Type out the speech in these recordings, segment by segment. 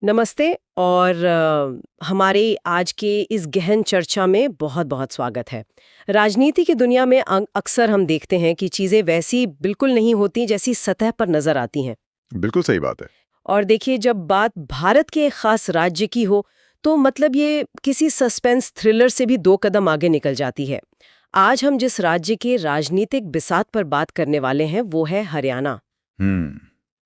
नमस्ते और हमारे आज के इस गहन चर्चा में बहुत बहुत स्वागत है। राजनीति की दुनिया में अक्सर हम देखते हैं कि चीज़ें वैसी बिल्कुल नहीं होती जैसी सतह पर नजर आती हैं। बिल्कुल सही बात है। और देखिए, जब बात भारत के एक खास राज्य की हो तो मतलब ये किसी सस्पेंस थ्रिलर से भी दो कदम आगे निकल जाती है। आज हम जिस राज्य के राजनीतिक बिसात पर बात करने वाले हैं वो है हरियाणा।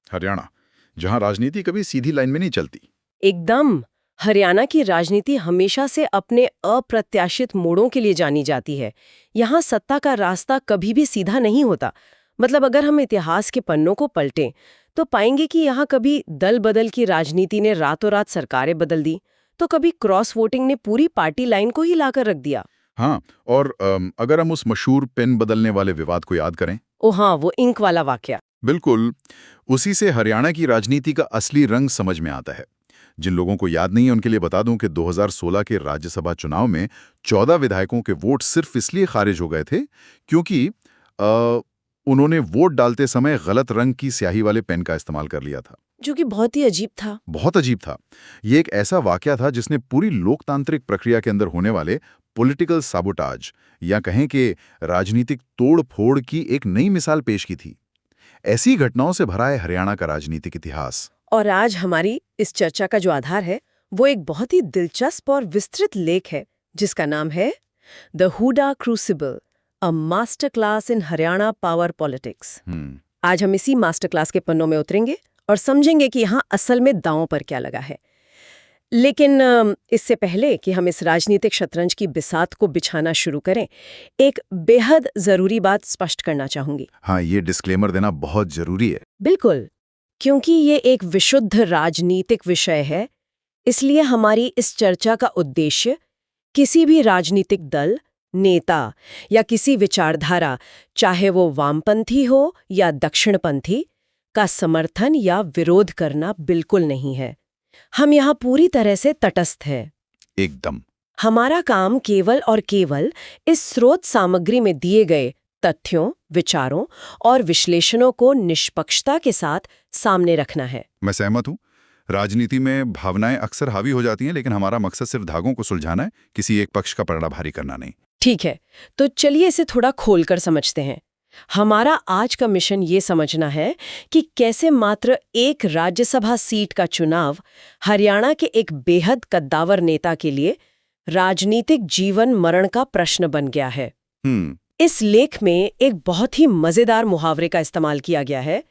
हरियाणा, जहां राजनीति कभी सीधी लाइन में नहीं चलती। एकदम। हरियाणा की राजनीति हमेशा से अपने अप्रत्याशित मोड़ों के लिए जानी जाती है। यहाँ सत्ता का रास्ता कभी भी सीधा नहीं होता। मतलब अगर हम इतिहास के पन्नों को पलटें तो पाएंगे कि यहाँ कभी दल बदल की राजनीति ने रातों रात सरकारें बदल दी, तो कभी क्रॉस वोटिंग ने पूरी पार्टी लाइन को ही लाकर रख दिया। हाँ, और अगर हम उस मशहूर पेन बदलने वाले विवाद को याद करें। ओ हाँ, वो इंक वाला वाकया। बिल्कुल, उसी से हरियाणा की राजनीति का असली रंग समझ में आता है। जिन लोगों को याद नहीं है उनके लिए बता दूं कि 2016 के राज्यसभा चुनाव में 14 विधायकों के वोट सिर्फ इसलिए खारिज हो गए थे क्योंकि उन्होंने वोट डालते समय गलत रंग की स्याही वाले पेन का इस्तेमाल कर लिया था। जो कि बहुत ही अजीब था। बहुत अजीब था। ये एक ऐसा वाकया था जिसने पूरी लोकतांत्रिक प्रक्रिया के अंदर होने वाले पॉलिटिकल साबोटाज या कहें कि राजनीतिक तोड़-फोड़ की एक नई मिसाल पेश की थी। ऐसी घटनाओं से भरा है हरियाणा का राजनीतिक इतिहास। और आज हमारी इस चर्चा का जो आधार है वो एक बहुत ही दिलचस्प और विस्तृत लेख है जिसका नाम है the Hooda crucible, a master class in Haryana power politics. आज हम इसी मास्टर क्लास के पन्नों में उतरेंगे और समझेंगे कि यहाँ असल में दांव पर क्या लगा है। लेकिन इससे पहले कि हम इस राजनीतिक शतरंज की बिसात को बिछाना शुरू करें, एक बेहद जरूरी बात स्पष्ट करना चाहूंगी। हाँ, ये डिस्क्लेमर देना बहुत जरूरी है। बिल्कुल, क्योंकि ये एक विशुद्ध राजनीतिक विषय है, इसलिए हमारी इस चर्चा का उद्देश्य किसी भी राजनीतिक दल, नेता या किसी विचारधारा, चाहे वो वामपंथी हो या दक्षिणपंथी, का समर्थन या विरोध करना बिल्कुल नहीं है। हम यहाँ पूरी तरह से तटस्थ हैं। एकदम। हमारा काम केवल और केवल इस स्रोत सामग्री में दिए गए तथ्यों, विचारों और विश्लेषणों को निष्पक्षता के साथ सामने रखना है। मैं सहमत हूँ। राजनीति में भावनाएं अक्सर हावी हो जाती हैं, लेकिन हमारा मकसद सिर्फ धागों को सुलझाना है, किसी एक पक्ष का पलड़ा भारी करना नहीं। ठीक है, तो चलिए इसे थोड़ा खोलकर समझते हैं। हमारा आज का मिशन ये समझना है कि कैसे मात्र एक राज्यसभा सीट का चुनाव हरियाणा के एक बेहद कद्दावर नेता के लिए राजनीतिक जीवन मरण का प्रश्न बन गया है। इस लेख में एक बहुत ही मजेदार मुहावरे का इस्तेमाल किया गया है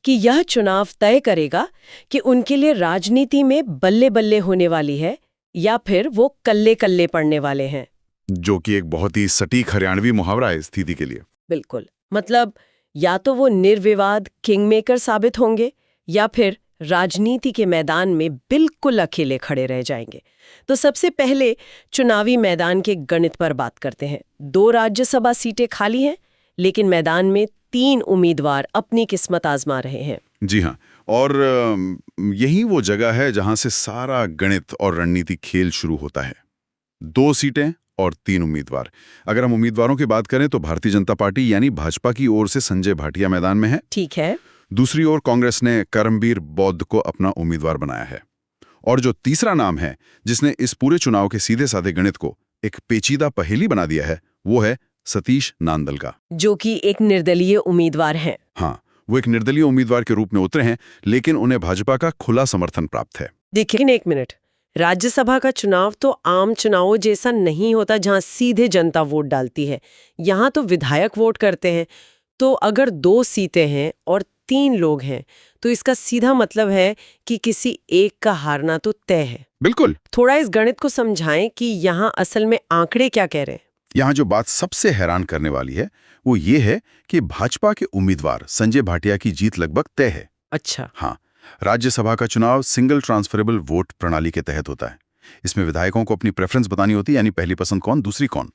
कि यह चुनाव तय करेगा कि उनके लिए राजनीति में बल्ले बल्ले होने वाली है या फिर वो कल्ले कल्ले पड़ने वाले हैं। जो कि एक बहुत ही सटीक हरियाणवी मुहावरा है स्थिति के लिए। बिल्कुल, मतलब या तो वो निर्विवाद किंगमेकर साबित होंगे या फिर राजनीति के मैदान में बिल्कुल अकेले खड़े रह जाएंगे। तो सबसे पहले चुनावी मैदान के गणित पर बात करते हैं। 2 राज्यसभा सीटें खाली हैं, लेकिन मैदान में 3 उम्मीदवार अपनी किस्मत आजमा रहे हैं। जी हाँ, और यही वो जगह है जहां से सारा गणित और रणनीति खेल शुरू होता है। 2 सीटें और 3 उम्मीदवार। अगर हम उम्मीदवारों की बात करें तो भारतीय जनता पार्टी यानी भाजपा की ओर से संजय भाटिया मैदान में है। ठीक है। दूसरी ओर कांग्रेस ने करमबीर बौद्ध को अपना उम्मीदवार बनाया है। और जो तीसरा नाम है जिसने इस पूरे चुनाव के सीधे साधे गणित को एक पेचीदा पहेली बना दिया है, वो है सतीश नांदल का, जो कि एक निर्दलीय उम्मीदवार हैं। हाँ, वो एक निर्दलीय उम्मीदवार के रूप में उतरे हैं, लेकिन उन्हें भाजपा का खुला समर्थन प्राप्त है। देखिए, एक मिनट, राज्यसभा का चुनाव तो आम चुनावों जैसा नहीं होता जहां सीधे जनता वोट डालती है। यहाँ तो विधायक वोट करते हैं। तो अगर 2 सीटें हैं और 3 लोग हैं तो इसका सीधा मतलब है कि किसी एक का हारना तो तय है। बिल्कुल। थोड़ा इस गणित को समझाएं कि यहाँ असल में आंकड़े क्या कह रहे हैं। यहाँ जो बात सबसे हैरान करने वाली है वो ये है कि भाजपा के उम्मीदवार संजय भाटिया की जीत लगभग तय है। अच्छा। हाँ, राज्यसभा का चुनाव सिंगल ट्रांसफरेबल वोट प्रणाली के तहत होता है। इसमें विधायकों को अपनी प्रेफरेंस बतानी होती है, यानी पहली पसंद कौन, दूसरी कौन।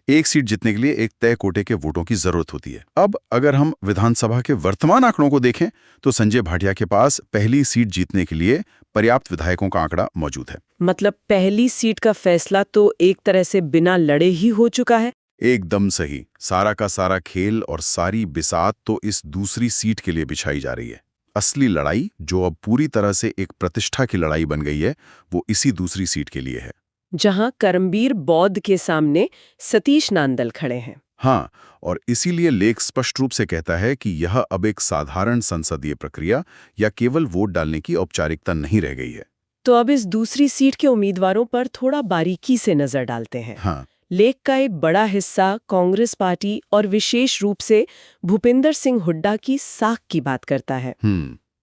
एक सीट जीतने के लिए एक तय कोटे के वोटों की जरूरत होती है। अब अगर हम विधानसभा के वर्तमान आंकड़ों को देखें तो संजय भाटिया के पास पहली सीट जीतने के लिए पर्याप्त विधायकों का आंकड़ा मौजूद है। मतलब पहली सीट का फैसला तो एक तरह से बिना लड़े ही हो चुका है। एकदम सही। सारा का सारा खेल और सारी बिसात तो इस दूसरी सीट के लिए बिछाई जा रही है। असली लड़ाई, जो अब पूरी तरह से एक प्रतिष्ठा की लड़ाई बन गई है, वो इसी दूसरी सीट के लिए है। जहां करमबीर बौद्ध के सामने सतीश नांदल खड़े हैं। हाँ, और इसीलिए लेख स्पष्ट रूप से कहता है कि यह अब एक साधारण संसदीय प्रक्रिया या केवल वोट डालने की औपचारिकता नहीं रह गई है। तो अब इस दूसरी सीट के उम्मीदवारों पर थोड़ा बारीकी से नजर डालते हैं। हाँ, लेख का एक बड़ा हिस्सा कांग्रेस पार्टी और विशेष रूप से भूपेंद्र सिंह हुड्डा की साख की बात करता है।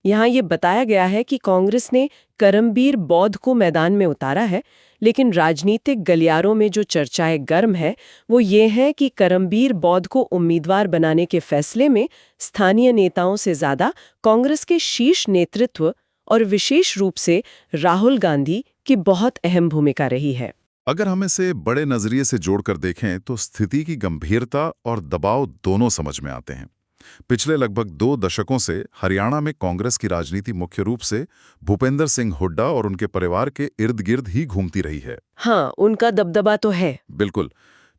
यहाँ ये बताया गया है कि कांग्रेस ने करमबीर बौद्ध को मैदान में उतारा है, लेकिन राजनीतिक गलियारों में जो चर्चाएं गर्म है वो ये है कि करमबीर बौद्ध को उम्मीदवार बनाने के फैसले में स्थानीय नेताओं से ज्यादा कांग्रेस के शीर्ष नेतृत्व और विशेष रूप से राहुल गांधी की बहुत अहम भूमिका रही है। अगर हम इसे बड़े नजरिए से जोड़कर देखें तो स्थिति की गंभीरता और दबाव दोनों समझ में आते हैं। पिछले लगभग 2 दशकों से हरियाणा में कांग्रेस की राजनीति मुख्य रूप से भूपेंद्र सिंह हुड्डा और उनके परिवार के इर्द गिर्द ही घूमती रही है। हाँ, उनका दबदबा तो है। बिल्कुल,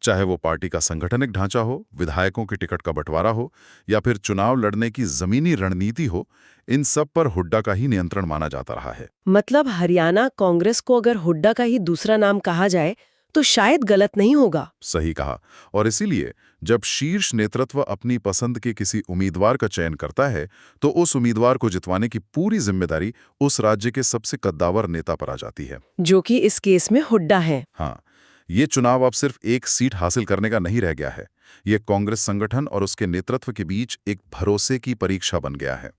चाहे वो पार्टी का संगठनिक ढांचा हो, विधायकों के टिकट का बंटवारा हो या फिर चुनाव लड़ने की जमीनी रणनीति हो, इन सब पर हुड्डा का ही नियंत्रण माना जाता रहा है। मतलब हरियाणा कांग्रेस को अगर हुड्डा का ही दूसरा नाम कहा जाए तो शायद गलत नहीं होगा। सही कहा। और इसीलिए जब शीर्ष नेतृत्व अपनी पसंद के किसी उम्मीदवार का चयन करता है तो उस उम्मीदवार को जितवाने की पूरी जिम्मेदारी उस राज्य के सबसे कद्दावर नेता पर आ जाती है, जो कि इस केस में हुड्डा है। हाँ, ये चुनाव अब सिर्फ एक सीट हासिल करने का नहीं रह गया है। ये कांग्रेस संगठन और उसके नेतृत्व के बीच एक भरोसे की परीक्षा बन गया है।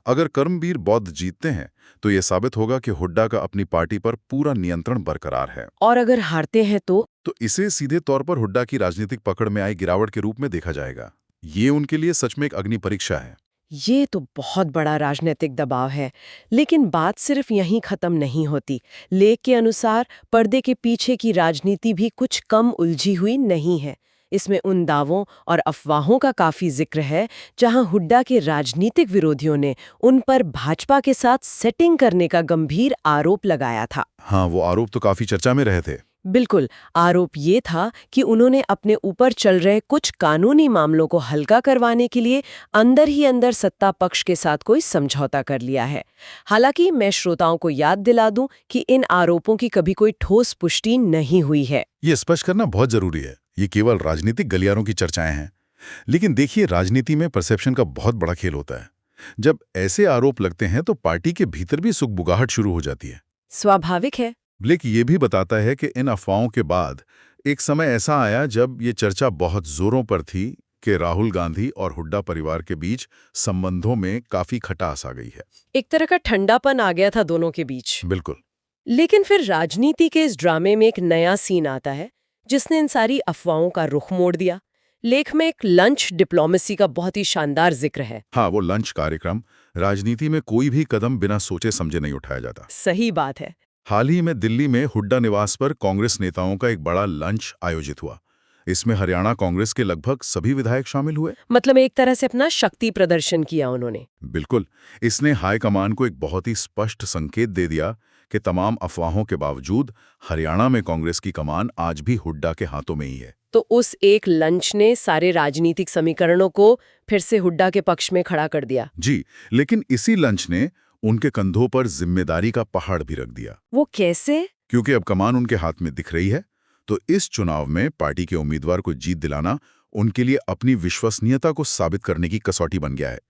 अगर करमबीर बौद्ध जीतते हैं तो ये साबित होगा कि हुड्डा का अपनी पार्टी पर पूरा नियंत्रण बरकरार है, और अगर हारते हैं तो इसे सीधे तौर पर हुड्डा की राजनीतिक पकड़ में आई गिरावट के रूप में देखा जाएगा। ये उनके लिए सच में एक अग्नि परीक्षा है। ये तो बहुत बड़ा राजनीतिक दबाव है। लेकिन बात सिर्फ यहीं खत्म नहीं होती। लेख के अनुसार पर्दे के पीछे की राजनीति भी कुछ कम उलझी हुई नहीं है। इसमें उन दावों और अफवाहों का काफी जिक्र है जहां हुड्डा के राजनीतिक विरोधियों ने उन पर भाजपा के साथ सेटिंग करने का गंभीर आरोप लगाया था। हाँ, वो आरोप तो काफी चर्चा में रहे थे। बिल्कुल, आरोप ये था कि उन्होंने अपने ऊपर चल रहे कुछ कानूनी मामलों को हल्का करवाने के लिए अंदर ही अंदर सत्ता पक्ष के साथ कोई समझौता कर लिया है। हालांकि मैं श्रोताओं को याद दिला दूं कि इन आरोपों की कभी कोई ठोस पुष्टि नहीं हुई है। ये स्पष्ट करना बहुत जरूरी है। ये केवल राजनीतिक गलियारों की चर्चाएं हैं। लेकिन देखिए, राजनीति में परसेप्शन का बहुत बड़ा खेल होता है। जब ऐसे आरोप लगते हैं तो पार्टी के भीतर भी सुगबुगाहट शुरू हो जाती है। स्वाभाविक है। लेकिन ये भी बताता है कि इन अफवाहों के बाद एक समय ऐसा आया जब ये चर्चा बहुत जोरों पर थी कि राहुल गांधी और हुड्डा परिवार के बीच संबंधों में काफी खटास आ गई है। एक तरह का ठंडापन आ गया था दोनों के बीच। बिल्कुल। लेकिन फिर राजनीति के इस ड्रामे में एक नया सीन आता है जिसने इन सारी अफवाहों का रुख मोड़ दिया। लेख में एक लंच डिप्लोमेसी का बहुत ही शानदार जिक्र है। हाँ, वो लंच कार्यक्रम। राजनीति में कोई भी कदम बिना सोचे समझे नहीं उठाया जाता। सही बात है। हाल ही में दिल्ली में हुड्डा निवास पर कांग्रेस नेताओं का एक बड़ा लंच आयोजित हुआ। इसमें हरियाणा कांग्रेस के लगभग सभी विधायक शामिल हुए। मतलब एक तरह से अपना शक्ति प्रदर्शन किया उन्होंने। बिल्कुल। इसने हाईकमान को एक बहुत ही स्पष्ट संकेत दे दिया कि तमाम अफवाहों के बावजूद हरियाणा में कांग्रेस की कमान आज भी हुड्डा के हाथों में ही है। तो उस एक लंच ने सारे राजनीतिक समीकरणों को फिर से हुड्डा के पक्ष में खड़ा कर दिया। जी, लेकिन इसी लंच ने उनके कंधों पर जिम्मेदारी का पहाड़ भी रख दिया। वो कैसे? क्योंकि अब कमान उनके हाथ में दिख रही है, तो इस चुनाव में पार्टी के उम्मीदवार को जीत दिलाना उनके लिए अपनी विश्वसनीयता को साबित करने की कसौटी बन गया है।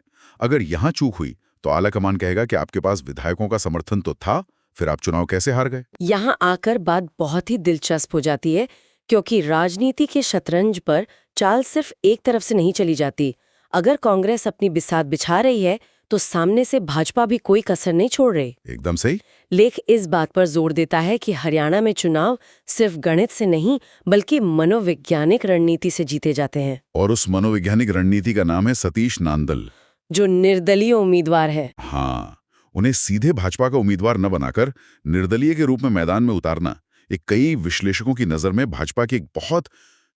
अगर यहां चूक हुई तो आला कमान कहेगा कि आपके पास विधायकों का समर्थन तो था, फिर आप चुनाव कैसे हार गए। यहाँ आकर बात बहुत ही दिलचस्प हो जाती है, क्योंकि राजनीति के शतरंज पर चाल सिर्फ एक तरफ से नहीं चली जाती। अगर कांग्रेस अपनी बिसात बिछा रही है तो सामने से भाजपा भी कोई कसर नहीं छोड़ रही। एकदम सही। लेख इस बात पर जोर देता है कि हरियाणा में चुनाव सिर्फ गणित से नहीं बल्कि मनोवैज्ञानिक रणनीति से जीते जाते हैं। और उस मनोवैज्ञानिक रणनीति का नाम है सतीश नांदल, जो निर्दलीय उम्मीदवार है। हाँ, उन्हें सीधे भाजपा का उम्मीदवार न बनाकर निर्दलीय के रूप में मैदान में उतारना एक कई विश्लेषकों की नजर में भाजपा की एक बहुत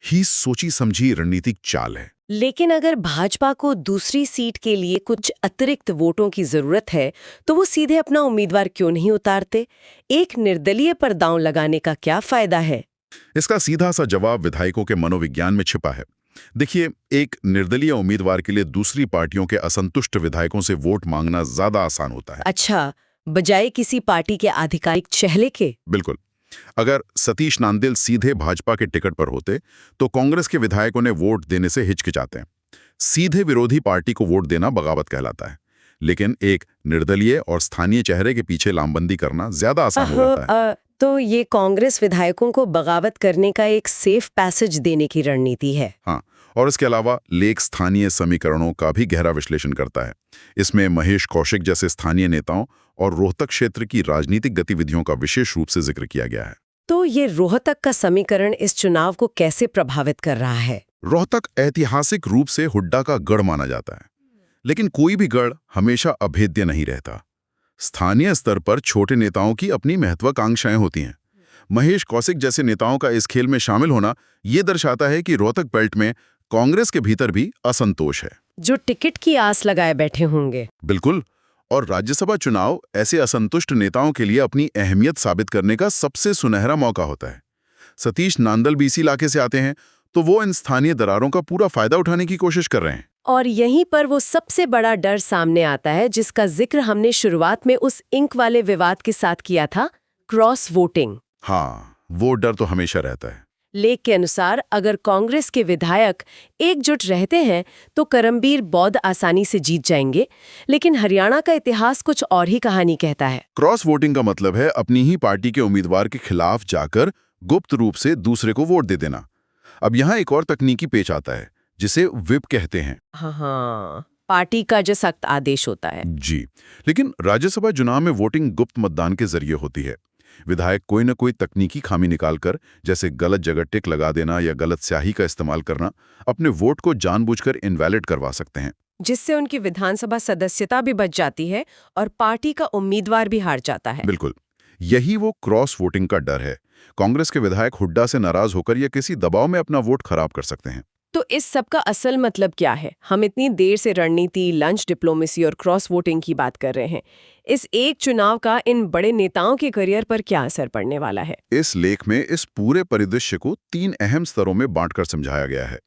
ही सोची समझी रणनीतिक चाल है। लेकिन अगर भाजपा को दूसरी सीट के लिए कुछ अतिरिक्त वोटों की जरूरत है तो वो सीधे अपना उम्मीदवार क्यों नहीं उतारते? एक निर्दलीय पर दांव लगाने का क्या फायदा है? इसका सीधा सा जवाब विधायकों के मनोविज्ञान में छिपा है। देखिए, एक निर्दलीय उम्मीदवार के लिए दूसरी पार्टियों के असंतुष्ट विधायकों से वोट मांगना ज्यादा आसान होता है। अच्छा, बजाय किसी पार्टी के आधिकारिक चेहरे के। बिल्कुल। अगर सतीश नांदेल सीधे भाजपा के टिकट पर होते तो कांग्रेस के विधायकों ने वोट देने से हिचकिचाते हैं। सीधे विरोधी पार्टी को वोट देना बगावत कहलाता है, लेकिन एक निर्दलीय और स्थानीय चेहरे के पीछे लामबंदी करना ज्यादा आसान हो जाता है। तो ये कांग्रेस विधायकों को बगावत करने का एक सेफ पैसेज देने की रणनीति है। हाँ, और इसके अलावा लेख स्थानीय समीकरणों का भी गहरा विश्लेषण करता है। इसमें महेश कौशिक जैसे स्थानीय नेताओं और रोहतक क्षेत्र की राजनीतिक गतिविधियों का विशेष रूप से जिक्र किया गया है। तो ये रोहतक का समीकरण इस चुनाव को कैसे प्रभावित कर रहा है? रोहतक ऐतिहासिक रूप से हुड्डा का गढ़ माना जाता है, लेकिन कोई भी गढ़ हमेशा अभेद्य नहीं रहता। स्थानीय स्तर पर छोटे नेताओं की अपनी महत्वाकांक्षाएं होती हैं। महेश कौशिक जैसे नेताओं का इस खेल में शामिल होना ये दर्शाता है कि रोहतक बेल्ट में कांग्रेस के भीतर भी असंतोष है, जो टिकट की आस लगाए बैठे होंगे। बिल्कुल। और राज्यसभा चुनाव ऐसे असंतुष्ट नेताओं के लिए अपनी अहमियत साबित करने का सबसे सुनहरा मौका होता है। सतीश नांदल बीसी इलाके से आते हैं, तो वो इन स्थानीय दरारों का पूरा फायदा उठाने की कोशिश कर रहे हैं। और यहीं पर वो सबसे बड़ा डर सामने आता है जिसका जिक्र हमने शुरुआत में उस इंक वाले विवाद के साथ किया था, क्रॉस वोटिंग। हाँ, वो डर तो हमेशा रहता है। लेख के अनुसार अगर कांग्रेस के विधायक एकजुट रहते हैं तो करमबीर बौद्ध आसानी से जीत जाएंगे, लेकिन हरियाणा का इतिहास कुछ और ही कहानी कहता है। क्रॉस वोटिंग का मतलब है अपनी ही पार्टी के उम्मीदवार के खिलाफ जाकर गुप्त रूप से दूसरे को वोट दे देना। अब यहाँ एक और तकनीकी पेच आता है जिसे व्हिप कहते हैं। हाँ, पार्टी का जो सख्त आदेश होता है। जी, लेकिन राज्यसभा चुनाव में वोटिंग गुप्त मतदान के जरिए होती है। विधायक कोई न कोई तकनीकी खामी निकालकर, जैसे गलत जगह टिक लगा देना या गलत स्याही का इस्तेमाल करना, अपने वोट को जानबूझकर इनवैलिड करवा सकते हैं, जिससे उनकी विधानसभा सदस्यता भी बच जाती है और पार्टी का उम्मीदवार भी हार जाता है। बिल्कुल, यही वो क्रॉस वोटिंग का डर है। कांग्रेस के विधायक हुड्डा से नाराज होकर या किसी दबाव में अपना वोट खराब कर सकते हैं। तो इस सब का असल मतलब क्या है? हम इतनी देर से रणनीति, लंच डिप्लोमेसी और क्रॉस वोटिंग की बात कर रहे हैं। इस एक चुनाव का इन बड़े नेताओं के करियर पर क्या असर पड़ने वाला है? इस लेख में इस पूरे परिदृश्य को 3 अहम स्तरों में बांटकर समझाया गया है।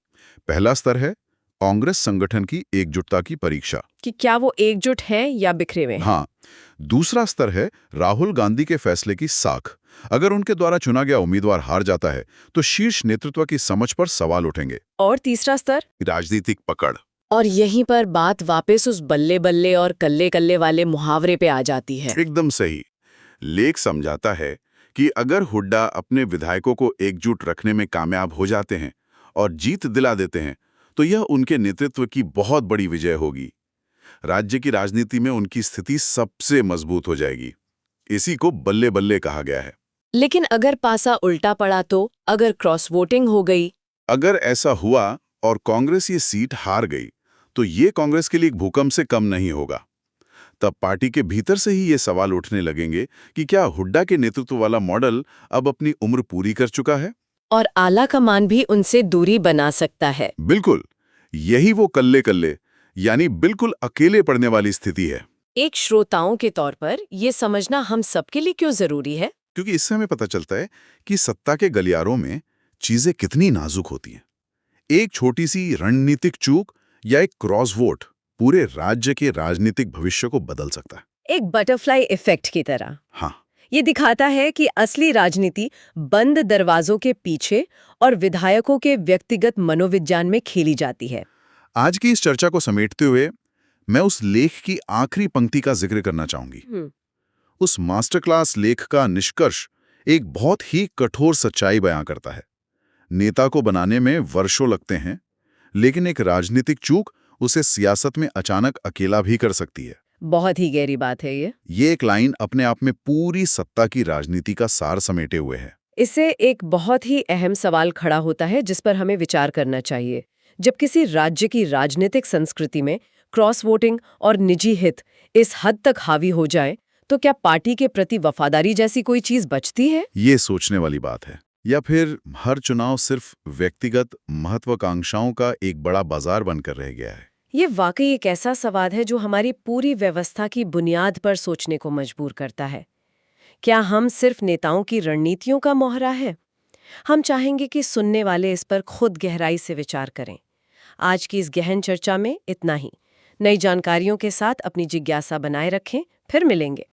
पहला स्तर है कांग्रेस संगठन की एकजुटता की परीक्षा, कि क्या वो एकजुट हैं या बिखरे हुए हैं? हाँ। दूसरा स्तर है राहुल गांधी के फैसले की साख। अगर उनके द्वारा चुना गया उम्मीदवार हार जाता है तो शीर्ष नेतृत्व की समझ पर सवाल उठेंगे। और तीसरा स्तर? राजनीतिक पकड़। और यहीं पर बात वापस उस बल्ले बल्ले और कल्ले कल्ले वाले मुहावरे पे आ जाती है। एकदम सही। लेख समझाता है कि अगर हुड्डा अपने विधायकों को एकजुट रखने में कामयाब हो जाते हैं और जीत दिला देते हैं तो यह उनके नेतृत्व की बहुत बड़ी विजय होगी। राज्य की राजनीति में उनकी स्थिति सबसे मजबूत हो जाएगी। इसी को बल्ले बल्ले कहा गया है। लेकिन अगर पासा उल्टा पड़ा तो? अगर क्रॉस वोटिंग हो गई? अगर ऐसा हुआ और कांग्रेस ये सीट हार गई तो ये कांग्रेस के लिए एक भूकंप से कम नहीं होगा। तब पार्टी के भीतर से ही ये सवाल उठने लगेंगे कि क्या हुड्डा के नेतृत्व वाला मॉडल अब अपनी उम्र पूरी कर चुका है और आला कमान भी उनसे दूरी बना सकता है। बिल्कुल, यही वो कल्ले कल्ले यानी बिल्कुल अकेले पड़ने वाली स्थिति है। एक श्रोताओं के तौर पर ये समझना हम सबके लिए क्यों जरूरी है? क्योंकि इससे हमें पता चलता है कि सत्ता के गलियारों में चीजें कितनी नाजुक होती हैं। एक छोटी सी रणनीतिक चूक या एक क्रॉस वोट पूरे राज्य के राजनीतिक भविष्य को बदल सकता है। एक बटरफ्लाई इफेक्ट की तरह। हाँ, ये दिखाता है कि असली राजनीति बंद दरवाजों के पीछे और विधायकों के व्यक्तिगत मनोविज्ञान में खेली जाती है। आज की इस चर्चा को समेटते हुए मैं उस लेख की आखिरी पंक्ति का जिक्र करना चाहूंगी। उस मास्टर क्लास लेख का निष्कर्ष एक बहुत ही कठोर सच्चाई बयां करता है। नेता को बनाने में वर्षों लगते हैं, लेकिन एक राजनीतिक चूक उसे सियासत में अचानक अकेला भी कर सकती है। बहुत ही गहरी बात है ये एक लाइन अपने आप में पूरी सत्ता की राजनीति का सार समेटे हुए है। इससे एक बहुत ही अहम सवाल खड़ा होता है जिस पर हमें विचार करना चाहिए। जब किसी राज्य की राजनीतिक संस्कृति में क्रॉस वोटिंग और निजी हित इस हद तक हावी हो जाए तो क्या पार्टी के प्रति वफादारी जैसी कोई चीज बचती है? ये सोचने वाली बात है। या फिर हर चुनाव सिर्फ व्यक्तिगत महत्वाकांक्षाओं का एक बड़ा बाजार बनकर रह गया है? ये वाकई एक ऐसा सवाल है जो हमारी पूरी व्यवस्था की बुनियाद पर सोचने को मजबूर करता है। क्या हम सिर्फ नेताओं की रणनीतियों का मोहरा है हम चाहेंगे कि सुनने वाले इस पर खुद गहराई से विचार करें। आज की इस गहन चर्चा में इतना ही। नई जानकारियों के साथ अपनी जिज्ञासा बनाए रखें, फिर मिलेंगे।